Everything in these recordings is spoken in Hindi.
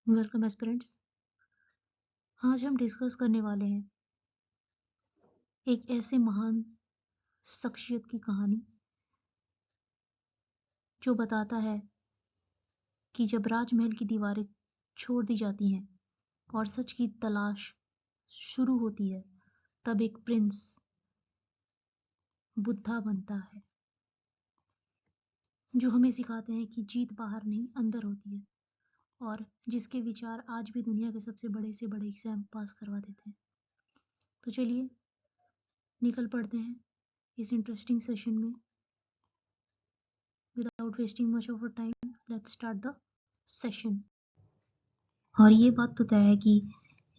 Welcome aspirants. आज हम डिस्कस करने वाले हैं एक ऐसे महान शख्सियत की कहानी जो बताता है कि जब राजमहल की दीवारें छोड़ दी जाती हैं और सच की तलाश शुरू होती है, तब एक प्रिंस बुद्धा बनता है, जो हमें सिखाते हैं कि जीत बाहर नहीं अंदर होती है और जिसके विचार आज भी दुनिया के सबसे बड़े से बड़े एग्जाम पास करवा देते हैं। तो चलिए निकल पड़ते हैं इस इंटरेस्टिंग सेशन में। Without wasting much of our time, let's start the session. और ये बात तो तय है कि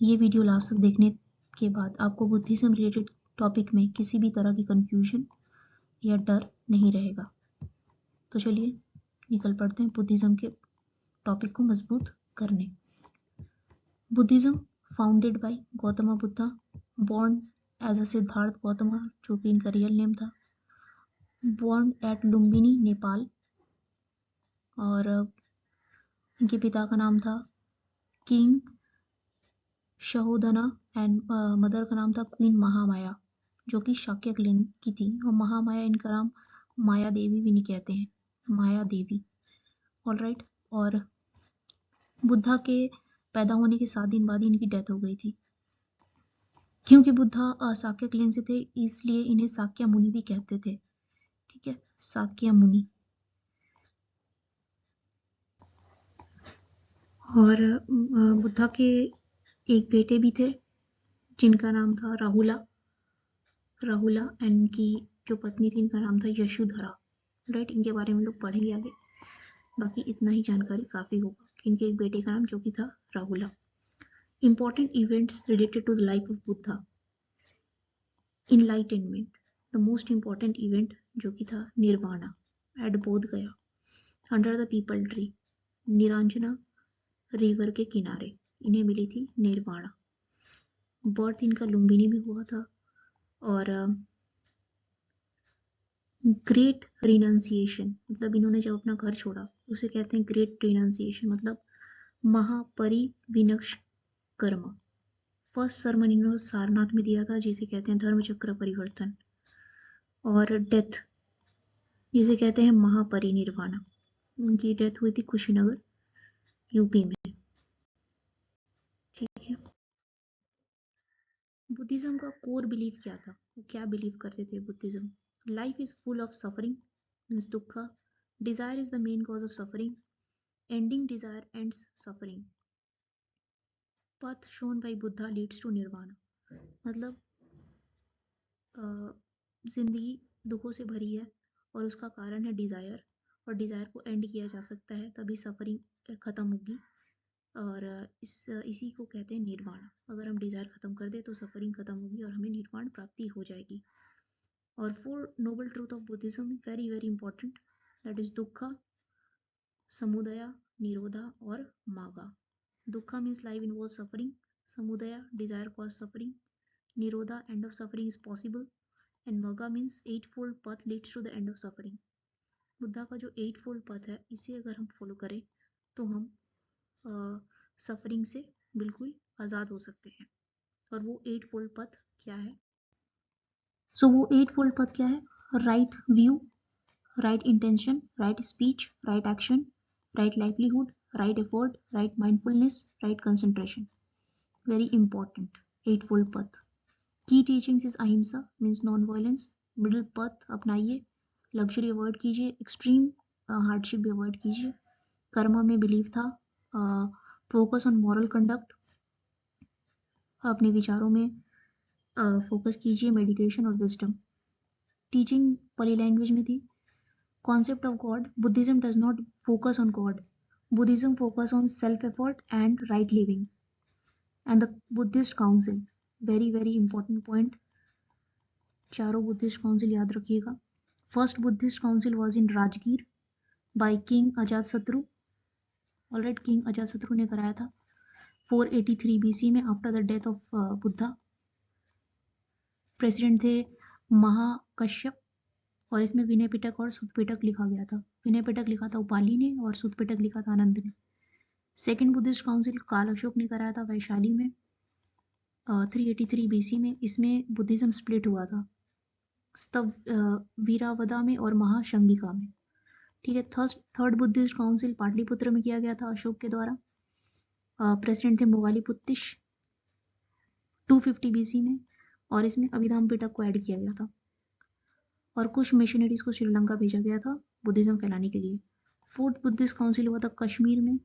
ये वीडियो लास्ट तक देखने के बाद आपको बुद्धिज्म रिलेटेड टॉपिक में किसी भी तरह की कंफ्यूजन या डर नहीं रहेगा। तो चलिए निकल पड़ते हैं बुद्धिज्म के टॉपिक को मजबूत करने। Buddhism founded by Gautam Buddha, born as a Siddhartha Gautam, जो कि इनका रियल नेम था, बॉर्न एट लुम्बिनी नेपाल, और इनके पिता का नाम था किंग शहोधना एंड मदर का नाम था क्वीन महामाया, जो कि शाक्य क्लीन की थी। और महामाया इनका नाम माया देवी भी नहीं कहते हैं, माया देवी। ऑलराइट। और बुद्धा के पैदा होने के 7 दिन बाद ही इनकी डेथ हो गई थी। क्योंकि बुद्धा शाक्य क्लीन से थे, इसलिए इन्हें शाक्य मुनि भी कहते थे। ठीक है, शाक्य मुनि। और बुद्धा के एक बेटे भी थे जिनका नाम था राहुला। राहुला एंड इनकी जो पत्नी थी इनका नाम था यशोधरा। राइट, इनके बारे में लोग पढ़ेंगे आगे, बाकी इतना ही जानकारी काफ़ी होगा कि इनके एक बेटे का नाम जो कि था Rahula. Important events related to the life of Buddha. Enlightenment, the most important event जो कि था nirvana at Bodh Gaya, under the peepal tree, Niranjana river के किनारे इन्हें मिली थी निर्वाणा। बर्थ इनका लुम्बिनी में हुआ था। और ग्रेट रिनंसिएशन, मतलब इन्होंने जब अपना घर छोड़ा उसे कहते हैं ग्रेट रिनंसिएशन, मतलब महापरिविनक्ष कर्म। फर्स्ट सरमन इन्होंने सारनाथ में दिया था, जिसे कहते हैं धर्मचक्र परिवर्तन। और डेथ जिसे कहते हैं महापरिनिर्वाण, उनकी डेथ हुई थी कुशीनगर यूपी में। ठीक है। बुद्धिज्म का कोर बिलीफ क्या था, वो क्या बिलीव करते थे Buddhism? Life is full of suffering means dukh, desire is the main cause of suffering, ending desire ends suffering, path shown by Buddha leads to nirvana। मतलब जिंदगी दुखों से भरी है और उसका कारण है डिजायर, और डिजायर को एंड किया जा सकता है तभी सफरिंग खत्म होगी। और इसी को कहते हैं निर्वाण। अगर हम डिजायर खत्म कर दे तो सफरिंग खत्म होगी और हमें निर्वाण प्राप्ति हो जाएगी। और 4 noble truth of Buddhism, very very important, that is दुखा, समुदया, निरोधा और मागा। Dukkha means life involves suffering. Samudaya, desire causes suffering. Nirodha, end of suffering is possible. And Magga means eightfold path leads to the end of suffering. Buddha का जो eightfold path है, इसे अगर हम फॉलो करें तो हम सफरिंग से बिल्कुल आज़ाद हो सकते हैं। और वो eightfold path क्या है? वो eightfold path क्या है? Right view, right intention, right speech, right action, right livelihood, right effort, right mindfulness, right concentration. Very important. Eightfold path. Key teachings is ahimsa means non-violence. Middle path अपनाइए, luxury avoid कीजिए, extreme hardship भी avoid कीजिए। कर्म में belief था, focus on moral conduct, अपने विचारों में फोकस कीजिए, मेडिटेशन और विजडम। टीचिंग पली लैंग्वेज में थी। Concept of God, Buddhism does not focus on God, Buddhism focus on self-effort and right living. And the Buddhist Council, very very important point, चारों Buddhist Council याद रखिएगा। First Buddhist Council was in Rajgir by King Ajatasattu. Alright, King Ajatasattu ने कराया था 483 BC में, after the death of Buddha. President थे महाकश्यप, और इसमें विनय पिटक और सुत पिटक लिखा गया था। विनय पिटक लिखा था उपाली ने और सुत पिटक लिखा था आनंद ने। सेकेंड बुद्धिस्ट काउंसिल काल अशोक ने कराया था वैशाली में 383 बीसी में। इसमें बुद्धिज्म स्प्लिट हुआ था वीरावदा में और महाशंगिका में। ठीक है। थर्ड बुद्धिस्ट काउंसिल पाटलिपुत्र में किया गया था अशोक के द्वारा। प्रेसिडेंट थे मोगालीपुत्तिश 250 बीसी में, और इसमें अभिधाम पिटक को ऐड किया गया था और कुछ मिशनरीज को श्रीलंका भेजा गया था बुद्धिज्म फैलाने के लिए। फोर्थ बुद्धिस्ट काउंसिल हुआ था कश्मीर में,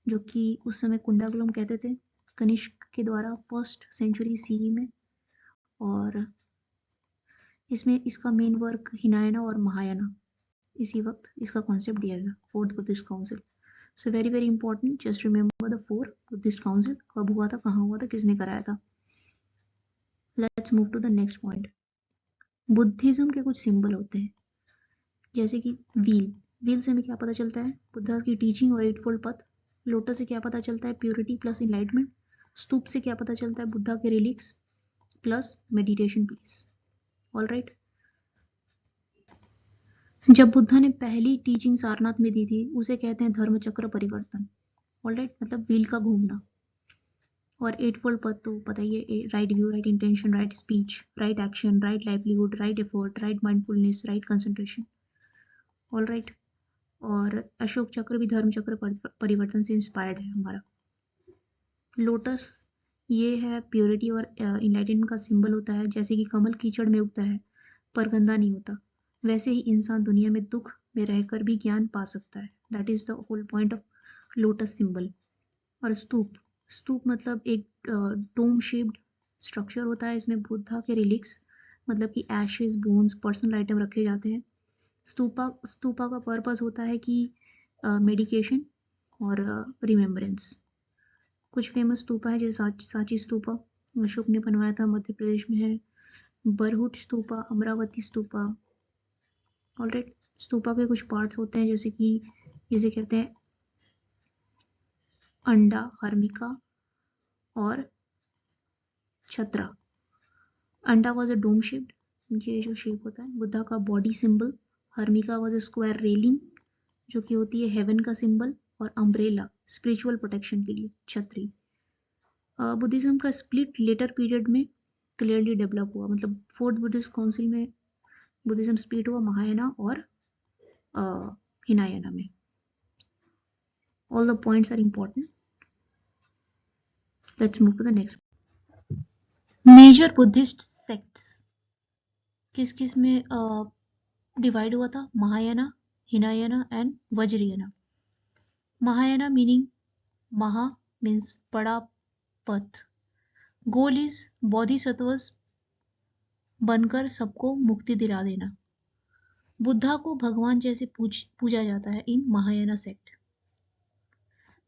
जो कि उस समय कुंडाकुलम कहते थे, कनिष्क के द्वारा 1st सेंचुरी सीई में। और इसमें इसका मेन वर्क हिनायना और महायाना इसी वक्त इसका कॉन्सेप्ट दिया गया। Fourth Buddhist council. So very very important, just remember the 4 Buddhist council कब हुआ था, कहाँ हुआ था, किसने कराया था। Let's move to the next point. Buddhism के कुछ सिंबल होते हैं, जैसे कि व्हील। व्हील से हमें क्या पता चलता है, बुद्धा की टीचिंग और 8फोल्ड पथ। लोटस से क्या पता चलता है, प्योरिटी प्लस इनलाइटमेंट। स्तूप से क्या पता चलता है, बुद्धा के relics plus meditation place. All right. जब बुद्धा ने पहली टीचिंग सारनाथ में दी थी उसे कहते हैं धर्म चक्र परिवर्तन। ऑल राइट, मतलब व्हील का घूमना। और 8फोल्ड पथ तो पता ही है, right view, right intention, right speech, right action, right livelihood, right effort, right mindfulness, right concentration. All right. और अशोक चक्र भी धर्म चक्र परिवर्तन से इंस्पायर्ड है हमारा। लोटस ये है प्योरिटी और इनलाइटमेंट का सिंबल होता है। जैसे कि कमल कीचड़ में उगता है पर गंदा नहीं होता, वैसे ही इंसान दुनिया में दुख में रहकर भी ज्ञान पा सकता है। That is the whole point of lotus symbol. और स्तूप, स्तूप मतलब एक डोम शेप्ड स्ट्रक्चर होता है। इसमें बुद्धा के रिलिक्स मतलब कि एशेस, बोन्स, पर्सनल आइटम रखे जाते हैं। स्तूपा का पर्पस होता है कि मेडिकेशन और रिमेम्बरेंस। कुछ फेमस स्तूपा है, जैसे सांची स्तूपा अशोक ने बनवाया था, मध्य प्रदेश में है। बरहुट स्तूपा, अमरावती स्तूपा। ऑलराइट। स्तूपा के कुछ पार्ट्स होते हैं, जैसे कि जिसे कहते हैं अंडा, हर्मिका और छत्रा। अंडा वॉज अ डोम शेप्ड, ये जो शेप होता है। बुद्धा का body symbol. Harmika was a square railing जो कि होती है हेवन का सिंबल। और अम्ब्रेला स्पिरिचुअल प्रोटेक्शन के लिए, छतरी। बुद्धिज्म का स्प्लिट लेटर पीरियड में क्लियरली डेवलप हुआ, मतलब फोर्थ बुद्धिस्ट काउंसिल में बुद्धिज्म स्प्लिट हुआ महायाना और हिनायाना में। All the points are important. Let's move to the next. Major Buddhist sects किस किस में डिवाइड हुआ था, महायाना, हिनायाना एंड वज्रयाना। महायाना मीनिंग महा मीन्स बड़ा पथ। गोल इज बोधिसत्वस बनकर सबको मुक्ति दिला देना। बुद्धा को भगवान जैसे पूजा जाता है इन महायाना सेक्ट।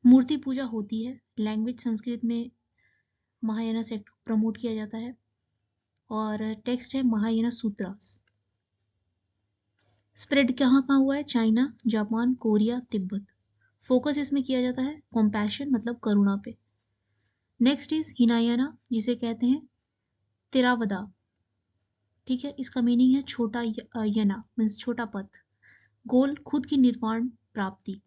मूर्ति पूजा होती है। लैंग्वेज संस्कृत में महायाना सेक्ट प्रमोट किया जाता है। और टेक्स्ट है महायाना सूत्रास। स्प्रेड कहाँ कहाँ हुआ है, China, Japan, Korea, Tibet. Focus इसमें किया जाता है कंपैशन मतलब करुणा पे। नेक्स्ट इज हिनायाना, जिसे कहते हैं तिरावदा। ठीक है, इसका मीनिंग है छोटा यना मीन्स छोटा पथ। गोल खुद की निर्वाण प्राप्ति।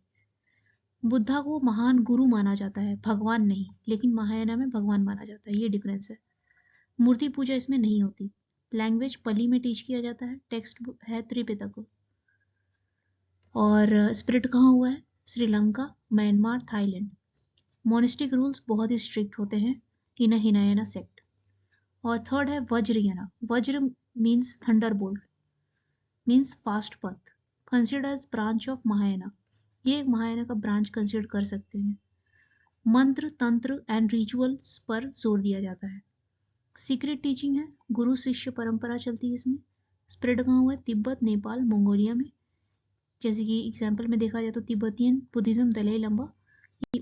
बुद्धा को महान गुरु माना जाता है, भगवान नहीं, लेकिन महायाना में भगवान माना जाता है, ये डिफरेंस है। मूर्ति पूजा इसमें नहीं होती। लैंग्वेज पली में टीच किया जाता है। टेक्स्ट है त्रिपिटक। और स्प्रिट कहाँ हुआ है, Sri Lanka, Myanmar, Thailand. Monistic rules बहुत ही स्ट्रिक्ट होते हैं इन हिनायाना सेक्ट। और थर्ड है वज्रयाना। वज्र मीन्स थंडरबोल्ट, मीन्स फास्ट पथ। Considered as branch of Mahayana, ये एक महायाना का ब्रांच कंसिडर कर सकते हैं। मंत्र, तंत्र एंड रिचुअल्स पर जोर दिया जाता है। सीक्रेट टीचिंग है, गुरु शिष्य परंपरा चलती है इसमें। स्प्रेड कहाँ हुआ है, तिब्बत, नेपाल, मंगोलिया में। जैसे कि एग्जाम्पल में देखा जाए तो तिब्बतियन बुद्धिज्म दलाई लामा,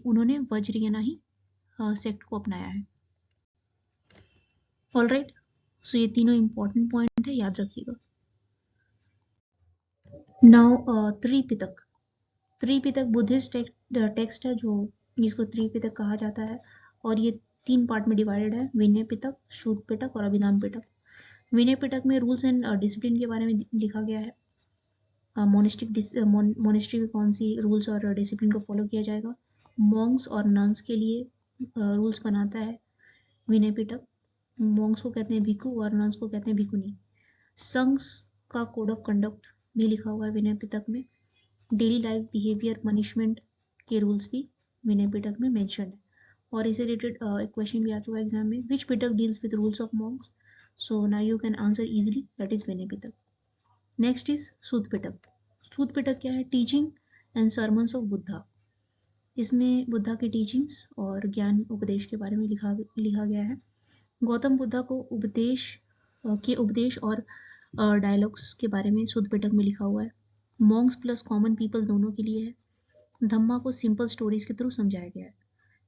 उन्होंने वज्रयाना ही सेक्ट को अपनाया है। ऑल राइट, सो ये तीनों इंपॉर्टेंट पॉइंट है, याद रखिएगा। Now Tripitaka. Tripitaka Buddhist text है जो जिसको त्रिपिटक कहा जाता है। और ये 3 पार्ट में डिवाइडेड है, विनय पिटक, शुद्ध पिटक और अभिधान पिटक। विनय पिटक में रूल्स एंड डिसिप्लिन के बारे में लिखा गया है। मोनेस्ट्री में कौन सी रूल्स और डिसिप्लिन को फॉलो किया जाएगा। मॉन्क्स और नन्स के लिए रूल्स बनाता है विनय पिटक। मॉन्क्स को कहते हैं भिक्खु और नन्स को कहते हैं भिक्खुनी। संघ्स का कोड ऑफ कंडक्ट भी लिखा हुआ है विनय पिटक में। डेली लाइफ बिहेवियर पनिशमेंट के रूल्स भी विनय पिटक में मेंशन है। और इसे रिलेटेड एक क्वेश्चन भी आ चुका है एग्जाम में, which Pitaka deals with rules of monks. So now you can answer easily, that is Vinaya Pitaka. Next is Sutta Pitaka. Sutta Pitaka क्या है? Teaching and sermons of Buddha. इसमें बुद्धा की टीचिंग्स और ज्ञान उपदेश के बारे में लिखा गया है। गौतम बुद्धा को उपदेश और डायलॉग्स के बारे में सूत पिटक में लिखा हुआ है। मॉन्क्स प्लस कॉमन पीपल दोनों के लिए है। धम्मा को सिंपल स्टोरीज के थ्रू समझाया गया है।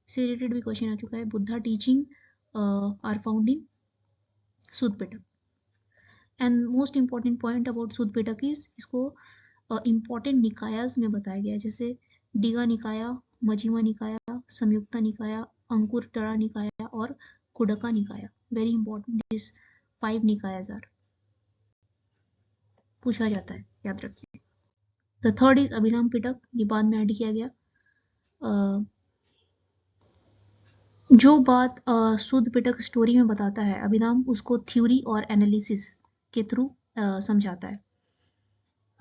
इससे रिलेटेड भी क्वेश्चन आ चुका है। Buddha teaching are found in Sutta Pitaka. And most important point about Sutta Pitaka is इसको इम्पॉर्टेंट निकायास में बताया गया है, जैसे डिगा निकाया, मजिमा निकाया, संयुक्ता निकाया, अंकुरतरा निकाया और Khuddaka Nikaya. Very important, this 5 Nikayas are. पूछा जाता है, याद रखिए। The third is Abhidhamma Pitaka, ये बाद में ऐड किया गया। जो बात सूत पिटक स्टोरी में बताता है अभिराम उसको थ्योरी और एनालिसिस के थ्रू समझाता है।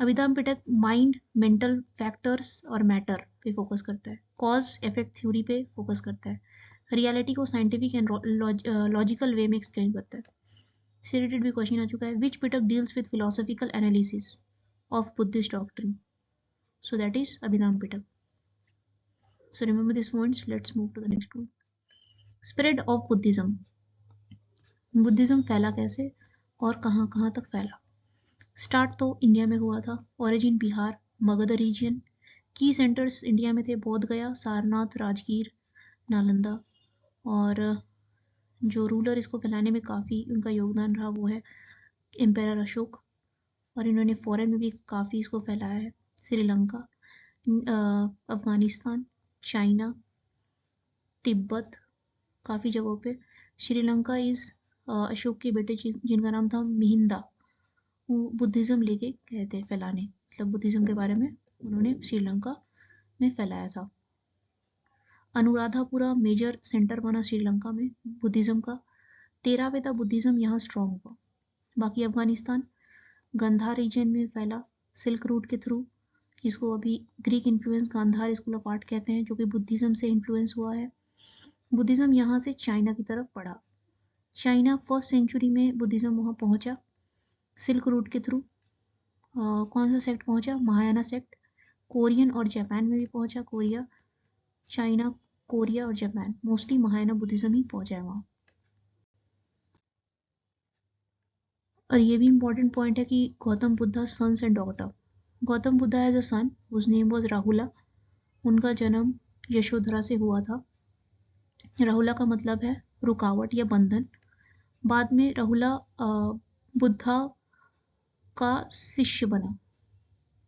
अभिधाम पिटक माइंड, मेंटल फैक्टर्स और मैटर पे फोकस करता है। कॉज इफेक्ट थ्योरी पे फोकस करता है। रियलिटी को साइंटिफिक एंड लॉजिकल वे में एक्सप्लेन करता है। इससे रिलेटेड भी क्वेश्चन आ चुका है। Which Pitaka deals with philosophical analysis of Buddhist doctrine. So that is Abhidhamma Pitaka. So remember this points, let's move to the next one. Spread of Buddhism. Buddhism फैला कैसे और कहाँ कहाँ तक फैला। स्टार्ट तो इंडिया में हुआ था। Origin Bihar, Magadh region. Key centres India में थे बौद्ध गया, सारनाथ, राजगीर, नालंदा। और जो रूलर इसको फैलाने में काफ़ी उनका योगदान रहा वो है एम्पेरर अशोक। और इन्होंने फॉरेन में भी काफ़ी इसको फैलाया है। श्रीलंका, अफगानिस्तान, चाइना, तिब्बत, काफ़ी जगहों पे। श्रीलंका इज़ अशोक के बेटे जिनका नाम था मिहिंदा, वो बुद्धिज़्म लेके गए थे फैलाने, मतलब बुद्धिज़्म के बारे में उन्होंने श्रीलंका में फैलाया था। अनुराधापुरा मेजर सेंटर बना श्रीलंका में बुद्धिज़्म का। थेरावेदा बुद्धिज़्म यहाँ स्ट्रॉन्ग हुआ। बाकी अफगानिस्तान, गांधार रीजन में फैला सिल्क रूट के थ्रू, जिसको अभी Greek influence Gandhara school of art कहते हैं, जो कि बुद्धिज़्म से इन्फ्लुएंस हुआ है। बुद्धिज़्म यहाँ से चाइना की तरफ बढ़ा। चाइना 1st सेंचुरी में बुद्धिज़्म वहाँ पहुँचा सिल्क रूट के थ्रू। कौन सा सेक्ट पहुँचा? महायाना सेक्ट। कोरियन और जापान में भी पहुँचा। कोरिया, चाइना, कोरिया और जापान, मोस्टली महायाना बुद्धिज़्म ही पहुँचा है वहाँ। और ये भी इम्पोर्टेंट पॉइंट है कि Gautam Buddha sons and daughter. Gautam Buddha as a son whose name was Rahula. उनका जन्म यशोधरा से हुआ था। राहुला का मतलब है रुकावट या बंधन। बाद में राहुला बुद्धा का शिष्य बना,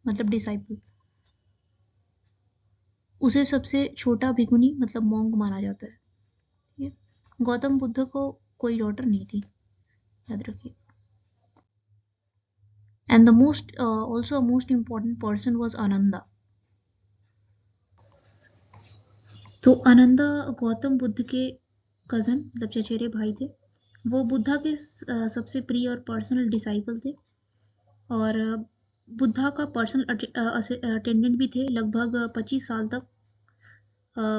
मतलब डिसाइपल। उसे सबसे छोटा भिखुनी मतलब मॉन्क माना जाता है। गौतम बुद्ध को कोई डॉटर नहीं थी, याद रखिए। And the most also most important person was Ananda. तो आनंदा गौतम बुद्ध के कजन मतलब चचेरे भाई थे। वो बुद्धा के सबसे प्रिय और पर्सनल डिसाइपल थे और बुद्धा का पर्सनल अटेंडेंट भी थे लगभग 25 साल तक।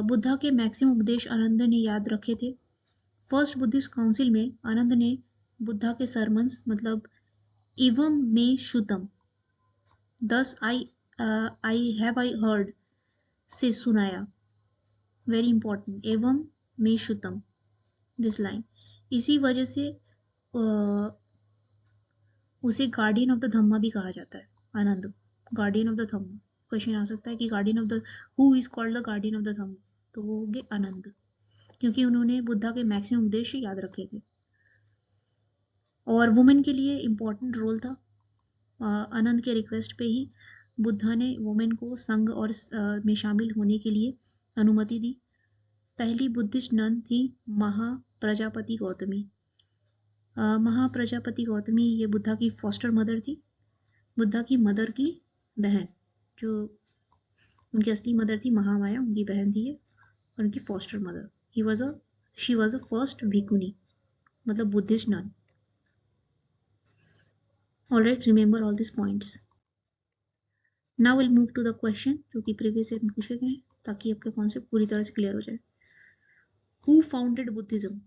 बुद्धा के मैक्सिमम उपदेश आनंद ने याद रखे थे। फर्स्ट बुद्धिस्ट काउंसिल में आनंद ने बुद्धा के सरमन्स मतलब एवं मे शुतम, दस आई हर्ड से सुनाया। वेरी इंपॉर्टेंट, एवं मे शुतम, दिस लाइन। इसी वजह से उसे गार्डियन ऑफ द धम्मा भी कहा जाता है। Ananda guardian of the Dhamma. Question आ सकता है कि guardian of the who is called the guardian of the Dhamma, तो वो होंगे आनंद, क्योंकि उन्होंने बुद्धा के मैक्सिमम उद्देश्य याद रखे थे। और वुमेन के लिए इम्पोर्टेंट रोल था। आनंद के रिक्वेस्ट पे ही बुद्धा ने वुमेन को संघ और में शामिल होने के लिए अनुमति दी। पहली बुद्धिस्ट नन थी महाप्रजापति गौतमी। महाप्रजापति गौतमी ये बुद्धा की फॉस्टर मदर थी, बुद्धा की मदर की बहन। जो उनकी असली मदर थी महामाया, उनकी बहन थी ये। उनकी foster mother. She was a first bhikkhuni, मतलब Buddhist nun. Alright, remember all this points. Now will move to the question जो कि प्रीवियस ईयर में पूछे गए हैं, ताकि आपके कॉन्सेप्ट पूरी तरह से क्लियर हो जाए। Who founded Buddhism?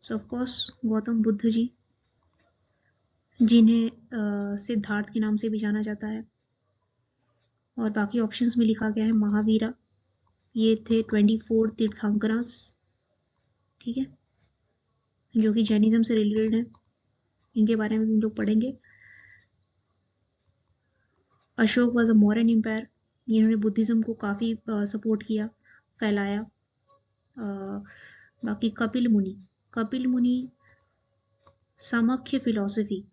So of course Gautam Buddha ji, जिन्हें सिद्धार्थ के नाम से भी जाना जाता है। और बाकी ऑप्शंस में लिखा गया है महावीरा, ये थे 24 तीर्थंकरास, ठीक है, जो कि जैनिज्म से रिलेटेड है, इनके बारे में भी हम लोग पढ़ेंगे। Ashoka was a Mauryan empire, इन्होंने बुद्धिज्म को काफ़ी सपोर्ट किया, फैलाया। बाकी कपिल मुनि सामख्य फिलॉसफी,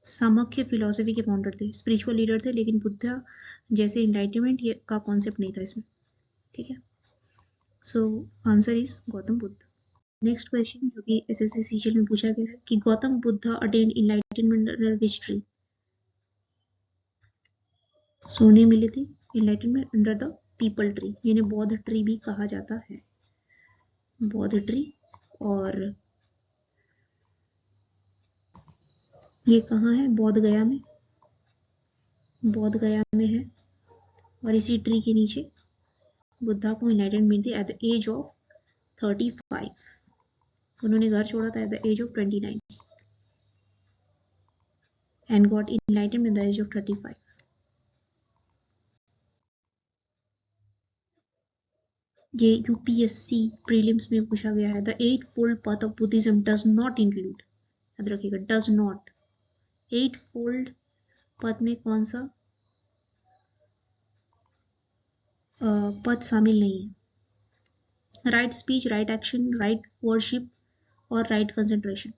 सामख्य फिलॉसफी के फाउंडर थे, स्पिरिचुअल लीडर थे, लेकिन बुद्धा जैसे इनलाइटमेंट ये का कॉन्सेप्ट नहीं था इसमें, ठीक है। So answer is Gautam Buddha. Next question जो कि एसएससी सीजीएल में पूछा गया है कि Gautam Buddha attend enlightenment under which tree? सोने मिली थी enlightenment under the peepal tree, जिन्हें बौद्ध ट्री भी कहा जाता है, बौद्ध ट्री। और ये कहाँ है? बोध गया में, बोध गया में है। और इसी ट्री के नीचे बुद्धा को इनलाइटनमेंट मिली थी एट द एज ऑफ 35। उन्होंने घर छोड़ा था at the age of 29 and got enlightenment at the age of 35। ये यूपीएससी प्रीलिम्स में पूछा गया है। The 8-fold path of Buddhism does not include, याद रखिएगा, does not, 8-fold पथ में कौन सा पथ शामिल नहीं है? Right speech, right action, right worship और राइट कंसेंट्रेशन।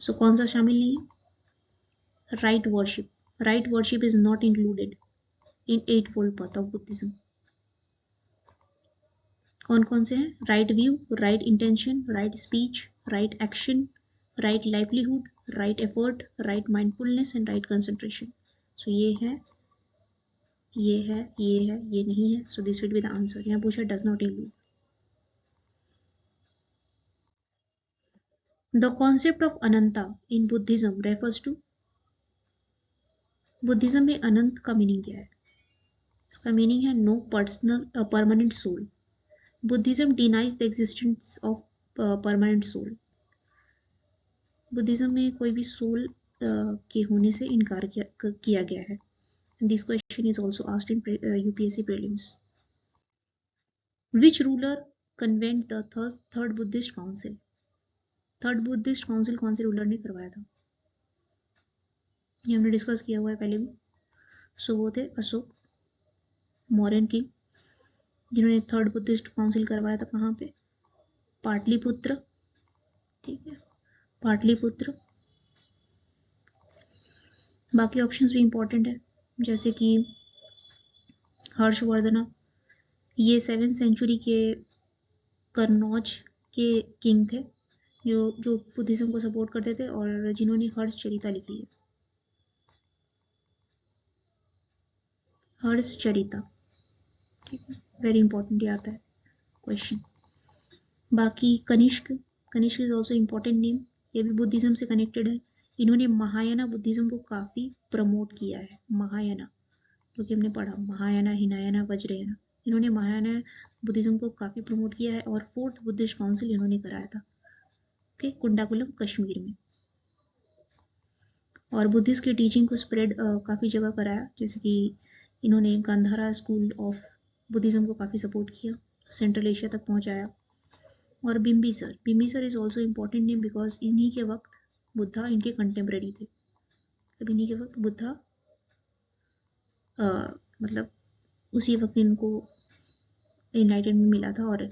सो कौन सा शामिल नहीं है? Right worship. Right worship is not included in 8-fold path of Buddhism। कौन कौन से हैं? Right view, right intention, right speech, right action, right livelihood, right effort, right mindfulness and right concentration. So ये है, ये है, ये है, ये नहीं है। So this will be the answer. यहाँ पूछा does not include. The concept of Anatta in Buddhism refers to? Buddhism में अनंत का मीनिंग क्या है? इसका मीनिंग है no personal permanent soul. Buddhism denies the existence of permanent soul. Buddhism में कोई भी सोल के होने से इनकार किया गया है। This question is also asked in UPSC prelims. Which ruler convent the third Buddhist council? Third Buddhist council कौन से रूलर ने करवाया था? ये हमने डिस्कस किया हुआ है पहले भी। सो वो थे अशोक, मौर्यन किंग, जिन्होंने थर्ड बुद्धिस्ट काउंसिल करवाया था। कहाँ पे? पाटलिपुत्र, ठीक है, पाटलिपुत्र। बाकी ऑप्शंस भी इंपॉर्टेंट है, जैसे कि हर्षवर्धना, ये 7th सेंचुरी के कन्नौज के किंग थे, जो बुद्धिज्म को सपोर्ट करते थे और जिन्होंने हर्षचरिता लिखी है। हर्षचरिता, ठीक है, वेरी इंपॉर्टेंट, ये आता है क्वेश्चन। बाकी Kanishka, Kanishka is also important name, ये भी बुद्धिज्म से कनेक्टेड है। इन्होंने महायाना बुद्धिज्म को काफ़ी प्रमोट किया है। महायाना जो कि हमने पढ़ा, महायाना, हिनायाना, वज्रयाना, इन्होंने महायाना बुद्धिज्म को काफ़ी प्रमोट किया है। और 4th बुद्धिस्ट काउंसिल इन्होंने कराया था, ओके, कुंडाकुलम कश्मीर में। और बुद्धिस्ट की टीचिंग को स्प्रेड काफ़ी जगह कराया, जैसे कि इन्होंने गांधारा स्कूल ऑफ बुद्धिज्म को काफ़ी सपोर्ट किया, सेंट्रल एशिया तक पहुंचाया। और Bimbisara, Bimbisara is also important name because इन्हीं के वक्त बुद्धा इनके कंटेम्प्रेरी थे। तब इन्हीं के वक्त बुद्धा मतलब उसी वक्त इनको एनलाइटनमेंट मिला था और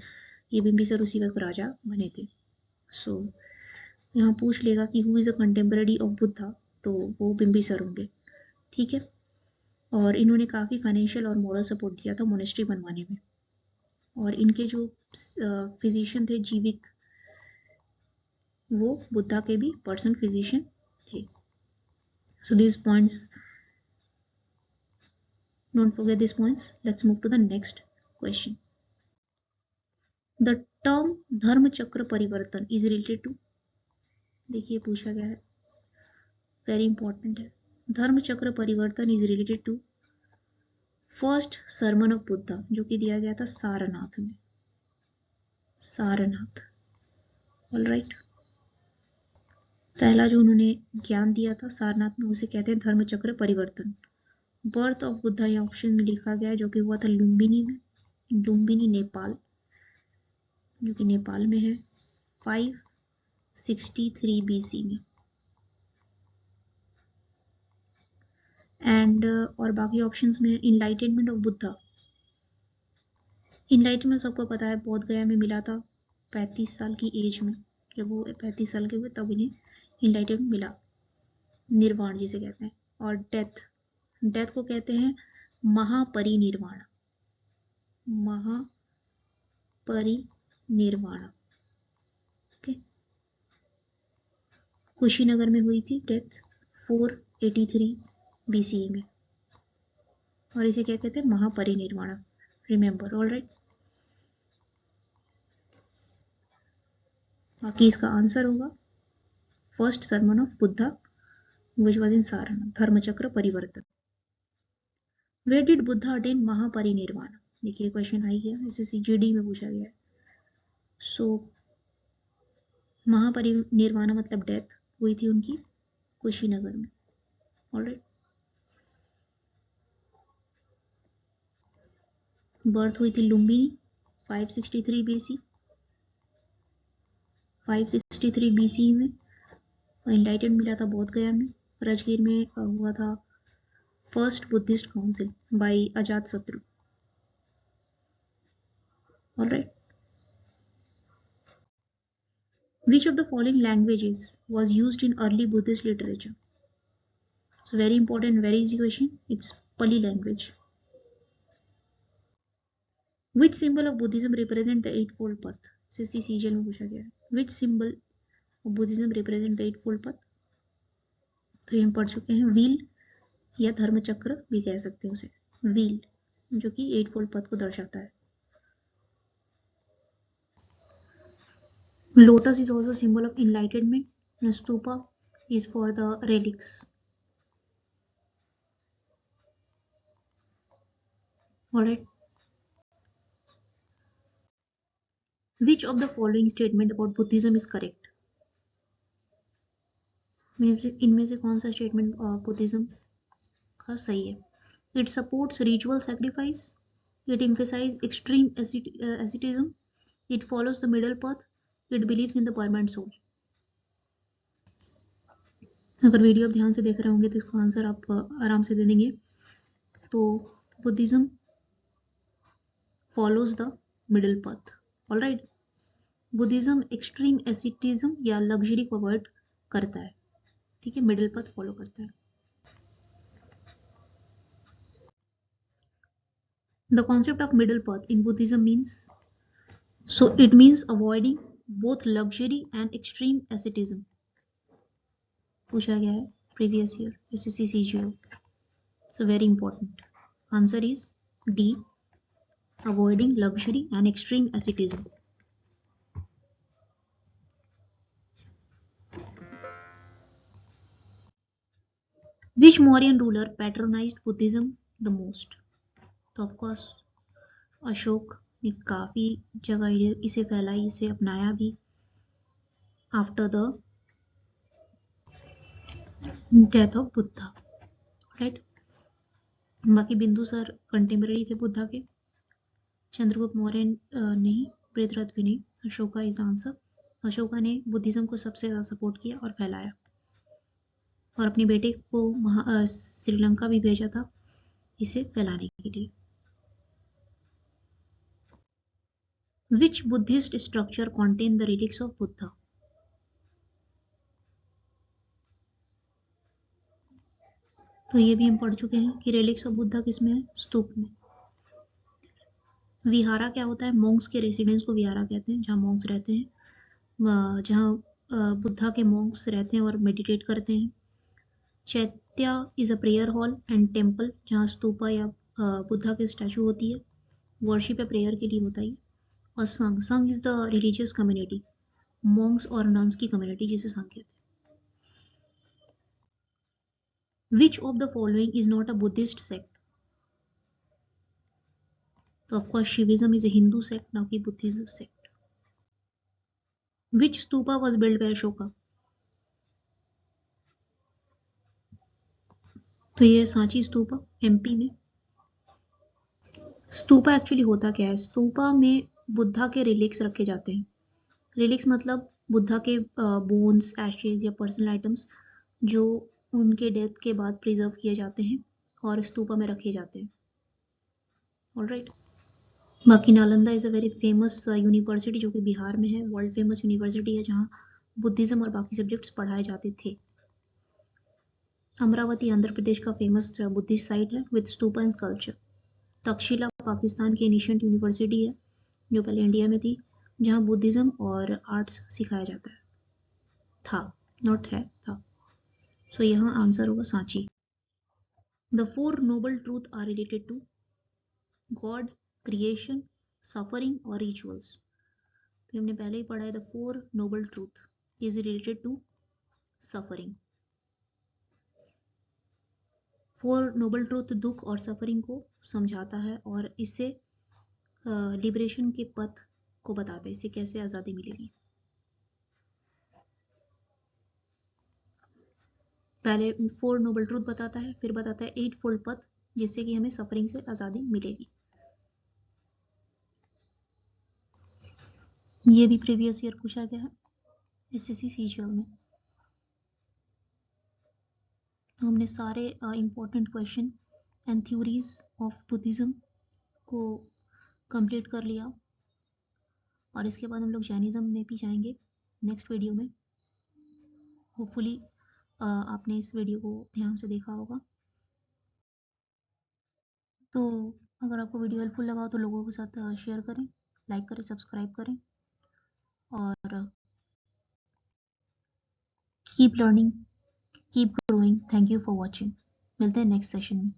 ये बिम्बिसर उसी वक्त राजा बने थे। सो यहाँ पूछ लेगा कि who is a contemporary of Buddha, तो वो बिम्बिसर होंगे, ठीक है। और इन्होंने काफ़ी फाइनेंशियल और मॉरल सपोर्ट दिया था मोनेस्ट्री बनवाने में। और इनके जो फिजिशियन थे जीविक, वो बुद्धा के भी पर्सनल फिजिशियन थे। So these points, don't forget these points. Let's move to the next question. The term धर्म चक्र परिवर्तन is related to, देखिए पूछा गया है, वेरी इंपॉर्टेंट है. Dharma Chakra Parivartan is related to first sermon of Buddha, जो कि दिया गया था सारनाथ में. सारनाथ, ऑलराइट. पहला जो उन्होंने ज्ञान दिया था सारनाथ में, उसे कहते हैं धर्म चक्र परिवर्तन. बर्थ ऑफ बुद्धा या ऑप्शन में लिखा गया है, जो कि हुआ था लुम्बिनी में, लुम्बिनी नेपाल, जो कि नेपाल में है, 563 BC में. एंड और बाकी ऑप्शंस में इनलाइटनमेंट ऑफ बुद्धा. इनलाइटनमेंट सबको पता है बोध गया में मिला था 35 साल की एज में. जब वो 35 साल के हुए तब इन्हें इनलाइटनमेंट मिला, निर्वाण जिसे कहते हैं. और डेथ, डेथ को कहते हैं महापरिनिर्वाण, महापरिनिर्वाण. ओके, कुशीनगर में हुई थी डेथ 483 BCE में, और इसे क्या कहते हैं महापरिनिर्वाण. Remember, alright. बाकी इसका आंसर होगा first sermon of Buddha which was in Sarnath, Dharmachakra Parivartan. Where did Buddha attain महापरिनिर्वाण? देखिए क्वेश्चन आई गया, एसएससी जीडी में पूछा गया है. सो महापरिनिर्वाण मतलब डेथ हुई थी उनकी कुशीनगर में. ऑलराइट. बर्थ हुई थी लुम्बिनी 563 BC, 563 BC में. एनलाइटन मिला था बोध गया में. राजगीर में हुआ था फर्स्ट बुद्धिस्ट काउंसिल बाय अजात शत्रु. Alright. Which of the following languages was used in early Buddhist literature? So very important, very easy question. It's Pali language. Which symbol of Buddhism represent the eightfold path? CCCGL में पूछा गया है. Which symbol of Buddhism represent the eightfold path? तो ये हम पढ़ चुके हैं. व्हील या धर्म चक्र भी कह सकते हैं उसे. व्हील जो कि eightfold path को दर्शाता है. Lotus is also symbol of enlightenment. And stupa is for the relics. Alright. Which of the following statement about Buddhism is correct? इनमें से कौन सा स्टेटमेंट बुद्धिज्म का सही है? It supports ritual sacrifice. It emphasizes extreme asceticism. It follows the middle path. It believes in the permanent soul. अगर वीडियो आप ध्यान से देख रहे होंगे तो इसका आंसर आप आराम से दे देंगे. तो Buddhism follows the middle path. Alright. Buddhism extreme asceticism या लग्जरी को अवॉइड करता है. ठीक है, मिडिल पाथ फॉलो करता है. The concept of middle path in Buddhism means, so it means avoiding both luxury and extreme asceticism. पूछा गया है previous year SSC CGL. So very important. Answer is D, avoiding luxury and extreme asceticism. Which Mauryan ruler patronized Buddhism the most? तो of course अशोक ने काफी जगह इसे फैलाई, इसे अपनाया भी after the death of Buddha. Right. बाकी बिंदुसार कंटेम्पररी थे बुद्धा के. चंद्रगुप्त मौर्य नहीं, पृथ्वीराज भी नहीं. Ashoka is the answer. Ashoka ने बुद्धिज्म को सबसे ज्यादा सपोर्ट किया और फैलाया, और अपने बेटे को श्रीलंका भी भेजा था इसे फैलाने के लिए. Which Buddhist structure contain the relics of Buddha? तो ये भी हम पढ़ चुके हैं कि relics of बुद्धा किसमें है? स्तूप में. विहारा क्या होता है? मॉन्क्स के रेसिडेंस को विहारा कहते हैं, जहाँ मॉन्क्स रहते हैं, जहाँ बुद्धा के मॉन्क्स रहते हैं और मेडिटेट करते हैं. Chaitya is a prayer hall and temple जहाँ स्तूपा या बुद्धा की स्टैचू होती है, वर्शिप या प्रेयर के लिए होता है। और संघ is the religious community, Monks और नन्स की कम्युनिटी जिसे संघ कहते हैं। Which of the following is not a Buddhist sect? So of course Shivism is a Hindu sect, now ki Buddhism sect. Which stupa was built by Ashoka? तो ये सांची स्तूपा एमपी में। स्तूपा एक्चुअली होता क्या है? स्तूपा में बुद्धा के रिलिक्स रखे जाते हैं। रिलिक्स मतलब बुद्धा के बोन्स, एशेज या पर्सनल आइटम्स जो उनके डेथ के बाद प्रिजर्व किए जाते हैं और स्तूपा में रखे जाते हैं। ऑलराइट। बाकी Nalanda is a very famous university जो कि बिहार में है, वर्ल्ड फेमस यूनिवर्सिटी है जहाँ बुद्धिज़्म और बाकी सब्जेक्ट्स पढ़ाए जाते थे। अमरावती आंध्र प्रदेश का फेमस बुद्धिस्ट साइट है with stupa and sculpture. Takshashila Pakistan की एनिशिएंट यूनिवर्सिटी है जो पहले इंडिया में थी, जहाँ बुद्धिज़्म और आर्ट्स सिखाया जाता है। था, नॉट है, था। सो यहाँ आंसर होगा Sanchi. The 4 noble truth are related to god, creation, suffering और रिचुअल्स। तो हमने पहले ही पढ़ा है the 4 noble truth is related to suffering. 4 noble truth दुख और सफरिंग को समझाता है और इससे लिबरेशन के पथ को बताता है, इससे कैसे आज़ादी मिलेगी। पहले 4 नोबल ट्रूथ बताता है, फिर बताता है 8 फोल्ड पथ जिससे कि हमें सफरिंग से आज़ादी मिलेगी। ये भी प्रीवियस ईयर पूछा गया है एसएससी सीजीएल में। हमने सारे important question and theories of Buddhism को कंप्लीट कर लिया और इसके बाद हम लोग जैनिज़्म में भी जाएंगे नेक्स्ट वीडियो में। होपफुली आपने इस वीडियो को ध्यान से देखा होगा। तो अगर आपको वीडियो हेल्पफुल लगा तो लोगों के साथ शेयर करें, लाइक करें, सब्सक्राइब करें और keep learning, keep growing. Thank you for watching. मिलते हैं नेक्स्ट सेशन में।